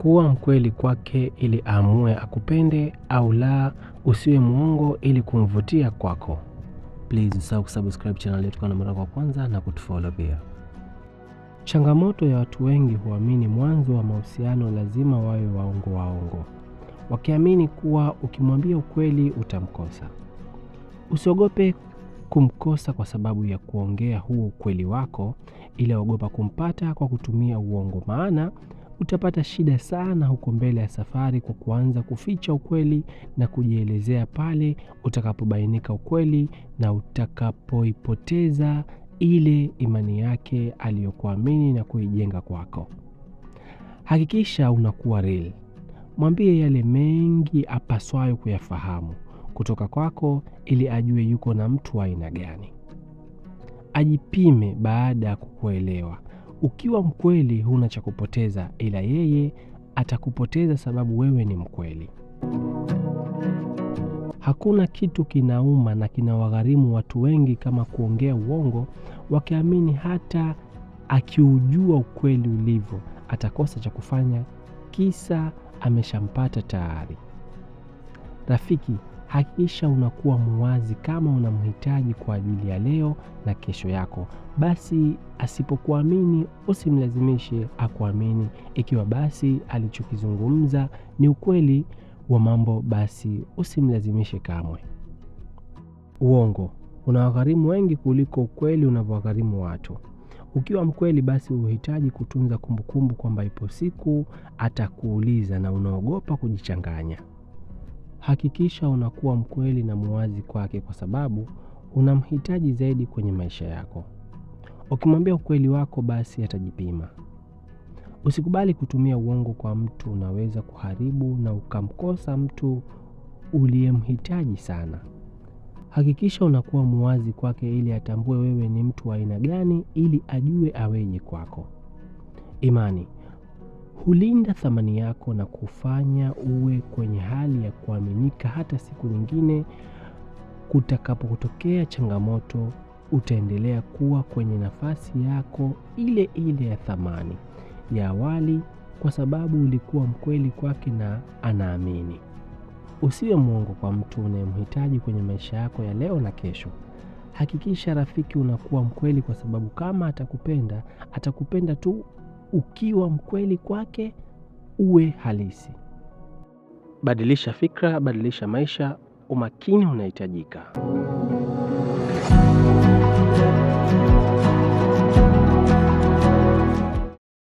Kuwa mkweli kwake ili aamue akupende au la, usiwe muongo ili kumvutia kwako. Please usahau kusubscribe channel yetu kwa mara ya kwanza na kutufollow pia. Changamoto ya watu wengi huamini mwanzo wa mahusiano lazima wawe waongo. Wakiamini kuwa ukimwambia ukweli utamkosa. Usiogope kumkosa kwa sababu ya kuongea huo ukweli wako, ila ogopa kumpata kwa kutumia uongo, maana utapata shida sana huko mbele ya safari kwa kuanza kuficha ukweli na kujielezea pale utakapobainika ukweli na utakapoipoteza ile imani yake aliyokuamini na kuijenga kwako. Hakikisha unakuwa real. Mwambie yale mengi apaswayo kuyafahamu kutoka kwako ili ajue yuko na mtu wa aina gani. Ajipime baada ya kukuelewa. Ukiwa mkweli huna cha kupoteza, ila yeye atakupoteza sababu wewe ni mkweli. Hakuna kitu kinauma na kinawagharimu watu wengi kama kuongea uongo, wakiamini hata akiujua ukweli ulivyo atakosa cha kufanya kisa ameshampata tayari. Rafiki, hakikisha unakuwa muwazi. Kama unamhitaji kwa ajili ya leo na kesho yako, basi asipokuamini usimlazimishe akuamini. Ikiwa basi alichokizungumza ni ukweli wa mambo, basi usimlazimishe kamwe. Uongo unawagharimu wengi kuliko ukweli unavyowagharimu watu. Ukiwa mkweli basi uhitaji kutunza kumbukumbu kwamba ipo siku atakuuliza na unaogopa kujichanganya. Hakikisha unakuwa mkweli na muwazi kwake kwa sababu unamhitaji zaidi kwenye maisha yako. Ukimwambia ukweli wako basi atajipima. Usikubali kutumia uongo kwa mtu, unaweza kuharibu na ukamkosa mtu uliyemhitaji sana. Hakikisha unakuwa muwazi kwake ili atambue wewe ni mtu wa aina gani, ili ajue aweje kwako. Imani hulinda thamani yako na kufanya uwe kwenye hali ya kuaminika. Hata siku nyingine kutakapotokea changamoto, utaendelea kuwa kwenye nafasi yako ile ile ya thamani ya awali kwa sababu ulikuwa mkweli kwake na anaamini. Usiwe muongo kwa mtu unayemhitaji kwenye maisha yako ya leo na kesho. Hakikisha rafiki unakuwa mkweli kwa sababu kama atakupenda tu ukiwa mkweli kwake, uwe halisi. Badilisha fikra, badilisha maisha, umakini unahitajika.